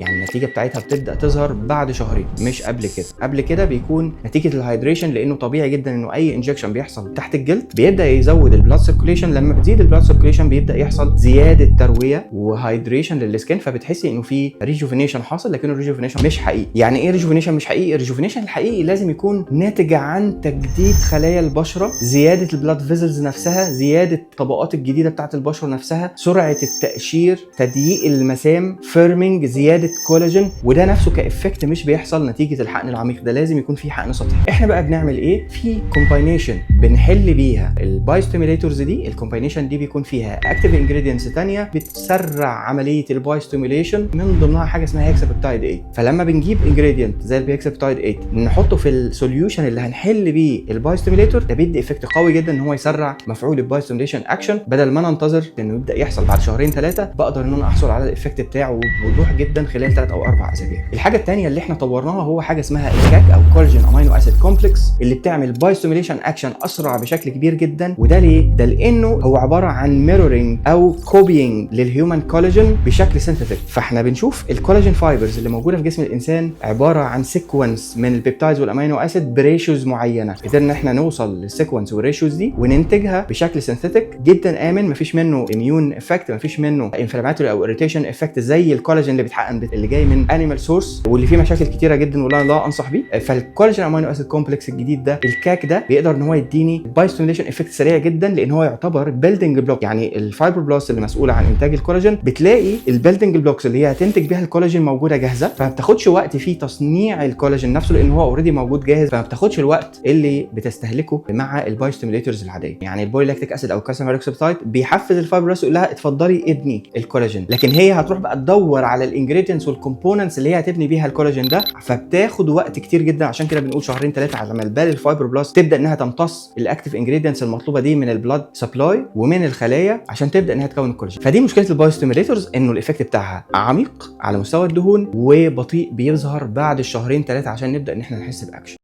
يعني النتيجه بتاعتها بتبدا تظهر بعد شهرين مش قبل كده. قبل كده بيكون نتيجه الهايدريشن، لانه طبيعي جدا انه اي انجكشن بيحصل تحت الجلد بيبدا يزود البلاد سيركوليشن. لما بتزيد البلاد سيركوليشن بيبدا يحصل زياده ترويه وهايدريشن للسكين، فبتحسي انه في ريجوفينيشن حاصل، لكنه الريجوفينيشن مش حقيقي. يعني ايه ريجوفينيشن مش حقيقي؟ الريجوفينيشن الحقيقي لازم يكون ناتج عن تجديد خلايا البشره، زياده البلاد فيزلز نفسها، زياده الطبقات الجديده بتاعه البشره نفسها، سرعه التقشير، تضييق المسام، فيرمينج، زياده كولاجين. وده نفسه كافكت مش بيحصل نتيجه الحقن العميق، ده لازم يكون في حقن سطحي. احنا بقى بنعمل ايه؟ في كومباينيشن بنحل بيها البايوستيميليتورز دي. الكومباينيشن دي بيكون فيها اكتيف انجريدينتس ثانيه بتسرع عمليه البايوستيميليشن، من ضمنها حاجه اسمها هيكسابيبتايد 8. فلما بنجيب انجريدينت زي الهيكسابيبتايد 8 نحطه في السوليوشن اللي هنحل بيه البايوستيميليتور، ده بيدي افكت قوي جدا ان هو يسرع مفعول البايوستيميليشن اكشن. بدل ما ننتظر انه يبدا يحصل بعد شهرين ثلاثه، بقدر ان انا احصل على الافكت بتاعه بوضوح جدا خلال 3 أو 4 اسابيع. الحاجه الثانيه اللي احنا طورناها هو حاجه اسمها الكاك او كولاجين امينو اسيد كومبلكس، اللي بتعمل بايوستيميليشن اكشن اسرع بشكل كبير جدا. وده ليه؟ ده لانه هو عباره عن ميرورنج او كوبينج للهيومن كولاجين بشكل سينثيتيك. فاحنا بنشوف الكولاجين فايبرز اللي موجوده في جسم الانسان عباره عن سيكونس من البيبتايدز والامينو اسيد بريشيوز معينه. قدرنا احنا نوصل للسيكونس والريشيوز دي وننتجها بشكل سينثيتيك جدا امن، مفيش منه اميون افكت، مفيش منه انفلاماتوري او اريتيشن افكت زي الكولاجين اللي بيتحقن اللي جاي من انيمال سورس واللي فيه مشاكل كتيره جدا ولا لا انصح بيه. فالكولاجين امينو اسيد كومبلكس الجديد ده الكاك ده بيقدر ان هو يديني بايوستيميليشن افكت سريع جدا، لان هو يعتبر بيلدينج بلوك. يعني الفايبروبلاست اللي مسؤوله عن انتاج الكولاجين بتلاقي البيلدينج بلوكس اللي هي هتنتج بيها الكولاجين موجوده جاهزه، فما بتاخدش وقت في تصنيع الكولاجين نفسه لان هو اوريدي موجود جاهز، فما بتاخدش الوقت اللي بتستهلكه مع البايوستيميليتورز العاديه. يعني البوليلاكتيك اسيد او كالسيوم هيدروكسيبتايد بيحفز الفايبروبلاست يقول لها اتفضلي ابني الكولاجين، لكن هي هتروح بقى تدور على الانجريدينتس والكومبوننتس اللي هي هتبني بيها الكولاجين ده، فبتاخد وقت كتير جدا. عشان كده بنقول شهرين 3 على ما البال الفايبروبلاست تبدا انها تمتص الاكتيف انجريدينتس المطلوبه دي من البلاد سبلاي ومن الخلايا عشان تبدا انها تكون الكولاجين. فدي مشكله البايوستيميليتورز، انه الايفكت بتاعها عميق على مستوى الدهون وبطيء، بيظهر بعد الشهرين 3 عشان نبدا ان احنا نحس باكشن.